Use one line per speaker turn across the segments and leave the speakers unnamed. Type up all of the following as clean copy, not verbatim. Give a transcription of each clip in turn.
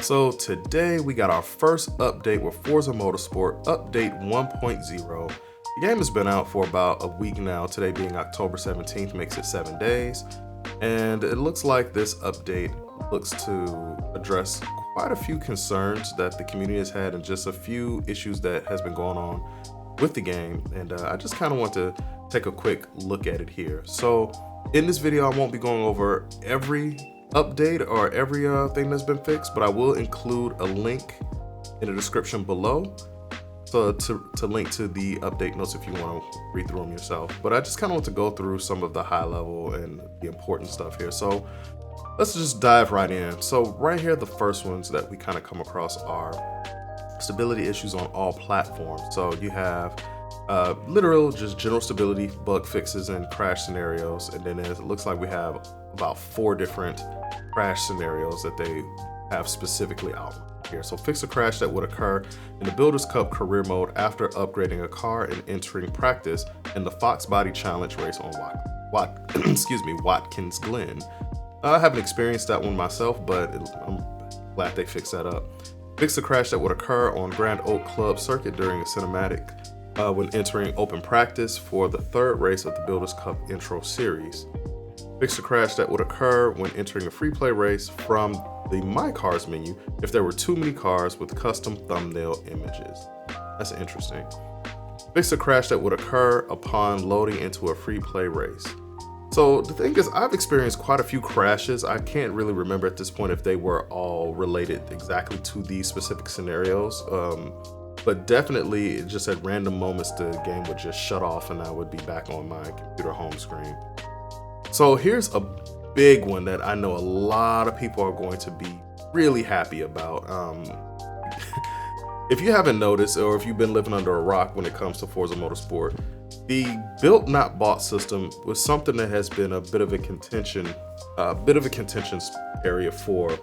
So today we got our first update with Forza Motorsport, update 1.0. The game has been out for about a week now, today being October 17th makes it 7 days. And it looks like this update looks to address quite a few concerns that the community has had and just a few issues that has been going on with the game. And I just kind of want to take a quick look at it here. So in this video, I won't be going over every update or every thing that's been fixed, but I will include a link in the description below so to link to the update notes if you want to read through them yourself. But I just kind of want to go through some of the high level and the important stuff here. So let's just dive right in. So right here, the first ones that we kind of come across are stability issues on all platforms. So you have literal just general stability bug fixes and crash scenarios, and then it looks like we have about 4 different crash scenarios that they have specifically outlined here. So fix a crash that would occur in the Builders Cup career mode after upgrading a car and entering practice in the Fox Body Challenge race on Watkins Glen. I haven't experienced that one myself, but I'm glad they fixed that up. Fix a crash that would occur on Grand Oak Club circuit during a cinematic when entering open practice for the 3rd race of the Builders Cup Intro Series. Fix a crash that would occur when entering a free play race from the My Cars menu if there were too many cars with custom thumbnail images. That's interesting. Fix a crash that would occur upon loading into a free play race. So the thing is, I've experienced quite a few crashes. I can't really remember at this point if they were all related exactly to these specific scenarios. But definitely just at random moments, the game would just shut off and I would be back on my computer home screen. So here's a big one that I know a lot of people are going to be really happy about. If you haven't noticed, or if you've been living under a rock when it comes to Forza Motorsport, the built not bought system was something that has been a bit of a contention area for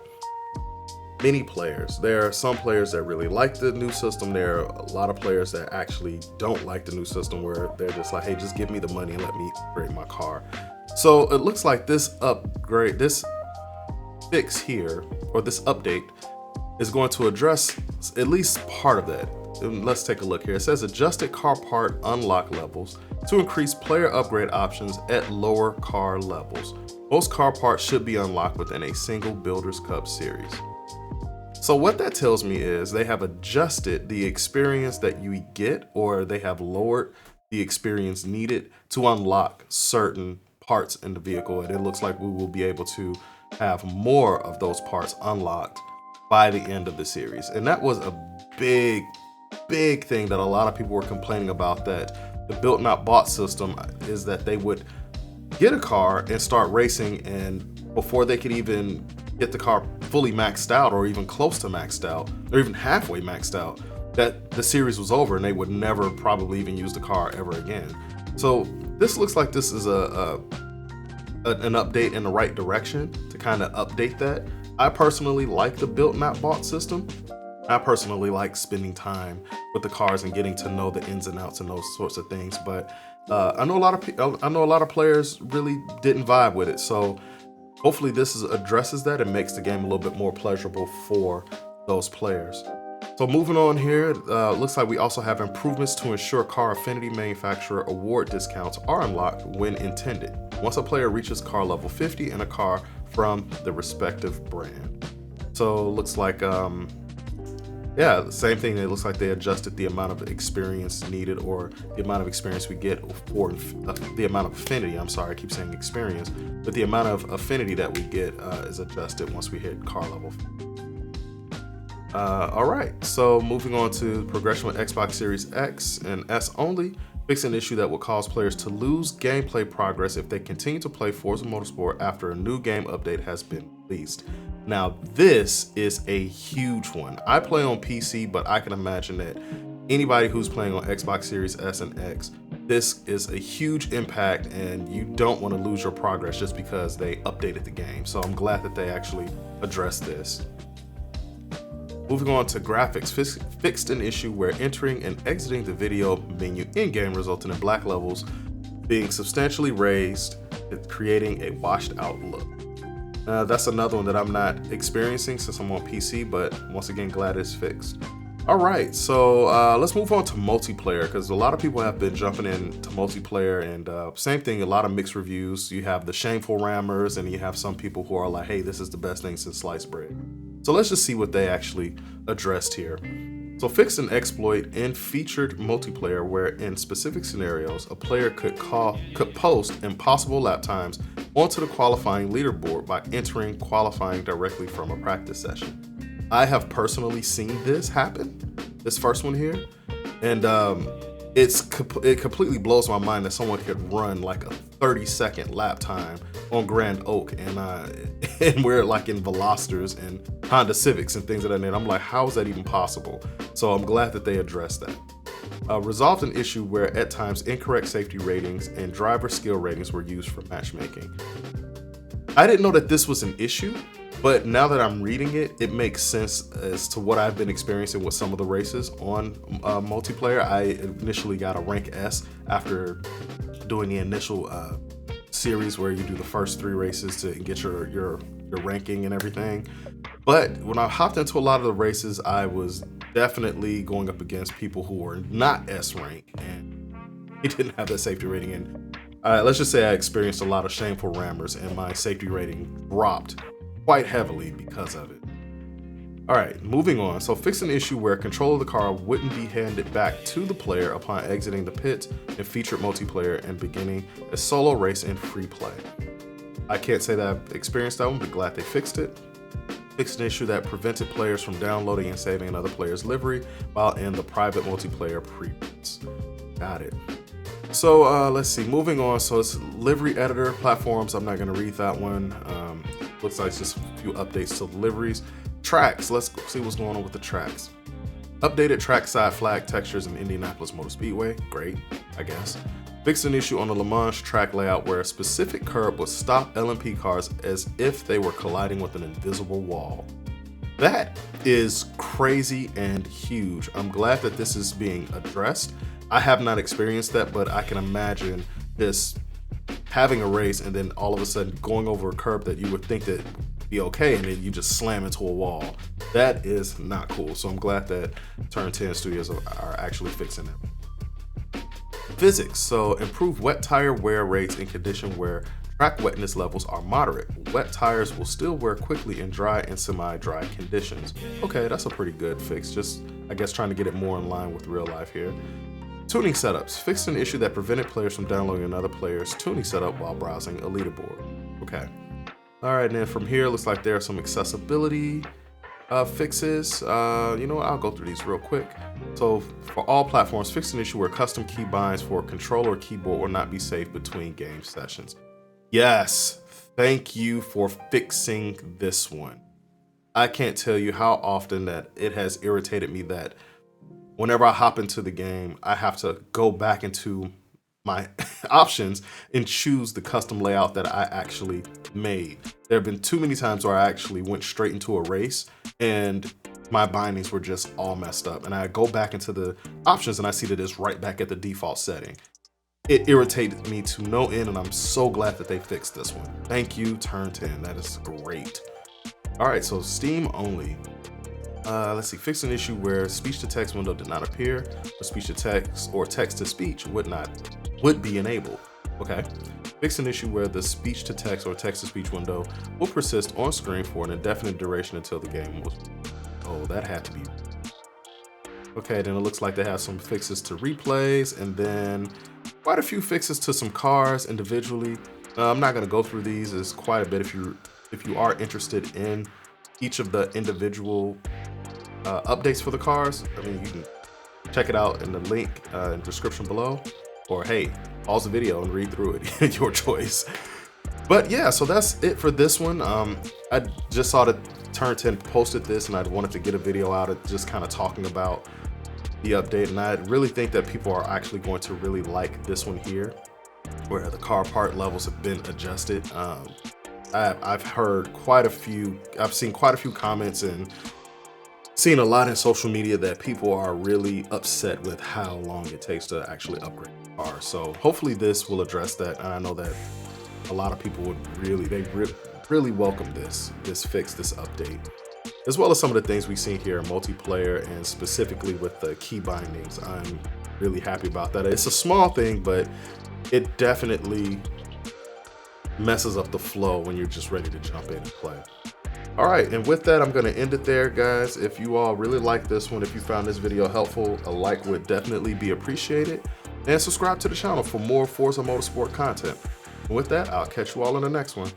many players. There are some players that really like the new system. There are a lot of players that actually don't like the new system, where they're just like, hey, just give me the money and let me upgrade my car. So it looks like this upgrade, this fix here, or this update is going to address at least part of that. And let's take a look here. It says adjusted car part unlock levels to increase player upgrade options at lower car levels. Most car parts should be unlocked within a single Builders Cup series. So what that tells me is they have adjusted the experience that you get, or they have lowered the experience needed to unlock certain parts in the vehicle. And it looks like we will be able to have more of those parts unlocked by the end of the series. And that was a big thing that a lot of people were complaining about, that the built not bought system is that they would get a car and start racing, and before they could even get the car fully maxed out or even close to maxed out or even halfway maxed out, that the series was over and they would never probably even use the car ever again. So this looks like this is an update in the right direction to kind of update that. I personally like the built not bought system. I personally like spending time with the cars and getting to know the ins and outs and those sorts of things. But I know a lot of players really didn't vibe with it. So hopefully this addresses that and makes the game a little bit more pleasurable for those players. So moving on here, looks like we also have improvements to ensure car affinity manufacturer award discounts are unlocked when intended, once a player reaches car level 50 in a car from the respective brand. So looks like, yeah, the same thing. It looks like they adjusted the amount of experience needed, or the amount of experience we get, or the amount of affinity. I'm sorry, I keep saying experience, but the amount of affinity that we get is adjusted once we hit car level. All right, so moving on to progression with Xbox Series X and S only. Fix an issue that will cause players to lose gameplay progress if they continue to play Forza Motorsport after a new game update has been released. Now, this is a huge one. I play on PC, but I can imagine that anybody who's playing on Xbox Series S and X, this is a huge impact, and you don't want to lose your progress just because they updated the game. So I'm glad that they actually addressed this. Moving on to graphics, fixed an issue where entering and exiting the video menu in-game resulted in black levels being substantially raised, creating a washed out look. That's another one that I'm not experiencing since I'm on PC, but once again, glad it's fixed. All right, so let's move on to multiplayer, because a lot of people have been jumping into multiplayer, and same thing, a lot of mixed reviews. You have the shameful rammers, and you have some people who are like, hey, this is the best thing since sliced bread. So let's just see what they actually addressed here. So fixed an exploit in featured multiplayer where in specific scenarios, a player could post impossible lap times onto the qualifying leaderboard by entering qualifying directly from a practice session. I have personally seen this happen, this first one here, and it completely blows my mind that someone could run like a 30-second lap time on Grand Oak, and we're like in Velosters and Honda Civics and things of that nature. I'm like, how is that even possible? So I'm glad that they addressed that. Resolved an issue where at times incorrect safety ratings and driver skill ratings were used for matchmaking. I didn't know that this was an issue, but now that I'm reading it, it makes sense as to what I've been experiencing with some of the races on multiplayer. I initially got a rank S after doing the initial series where you do the first 3 races to get your ranking and everything. But when I hopped into a lot of the races, I was definitely going up against people who were not S rank, and he didn't have that safety rating. And let's just say I experienced a lot of shameful rammers, and my safety rating dropped quite heavily because of it. All right, moving on. So fix an issue where control of the car wouldn't be handed back to the player upon exiting the pits in featured multiplayer and beginning a solo race in free play. I can't say that I've experienced that one, but glad they fixed it. Fixed an issue that prevented players from downloading and saving another player's livery while in the private multiplayer pre-runs. Got it. So let's see, moving on. So it's livery editor platforms. I'm not going to read that one. Looks like it's just a few updates to the liveries. Tracks, let's see what's going on with the tracks. Updated track side flag textures in Indianapolis Motor Speedway. Great, I guess. Fixed an issue on the Le Mans track layout where a specific curb would stop LMP cars as if they were colliding with an invisible wall. That is crazy and huge. I'm glad that this is being addressed. I have not experienced that, but I can imagine this having a race and then all of a sudden going over a curb that you would think that would be okay, and then you just slam into a wall. That is not cool. So I'm glad that Turn 10 Studios are actually fixing it. Physics, so improve wet tire wear rates in condition where track wetness levels are moderate. Wet tires will still wear quickly in dry and semi-dry conditions. Okay, that's a pretty good fix. Just, I guess, trying to get it more in line with real life here. Tuning setups, fixed an issue that prevented players from downloading another player's tuning setup while browsing a leaderboard. Okay. All right, and then from here, looks like there are some accessibility fixes. You know what, I'll go through these real quick. So for all platforms, fixed an issue where custom key binds for controller or keyboard will not be safe between game sessions. Yes, thank you for fixing this one. I can't tell you how often that it has irritated me that whenever I hop into the game, I have to go back into my options and choose the custom layout that I actually made. There have been too many times where I actually went straight into a race and my bindings were just all messed up. And I go back into the options and I see that it's right back at the default setting. It irritated me to no end, and I'm so glad that they fixed this one. Thank you, Turn 10. That is great. All right, so Steam only. Let's see, fix an issue where speech-to-text window did not appear, or speech-to-text or text-to-speech would be enabled. Okay. Fix an issue where the speech-to-text or text-to-speech window will persist on screen for an indefinite duration until the game was. Oh, that had to be. Okay, then it looks like they have some fixes to replays, and then quite a few fixes to some cars individually. I'm not going to go through these. It's quite a bit if you are interested in each of the individual updates for the cars. I mean, you can check it out in the link in the description below, or hey, pause the video and read through it. Your choice. But yeah, so that's it for this one. I just saw that Turn 10 posted this, and I wanted to get a video out of just kind of talking about the update, and I really think that people are actually going to really like this one here, where the car part levels have been adjusted. I've heard quite a few, I've seen quite a few comments and seen a lot in social media that people are really upset with how long it takes to actually upgrade the car. So hopefully this will address that. And I know that a lot of people would really, really welcome this fix, this update, as well as some of the things we've seen here in multiplayer and specifically with the key bindings. I'm really happy about that. It's a small thing, but it definitely messes up the flow when you're just ready to jump in and play. All right, and with that, I'm gonna end it there, guys. If you all really like this one, if you found this video helpful, a like would definitely be appreciated. And subscribe to the channel for more Forza Motorsport content. And with that, I'll catch you all in the next one.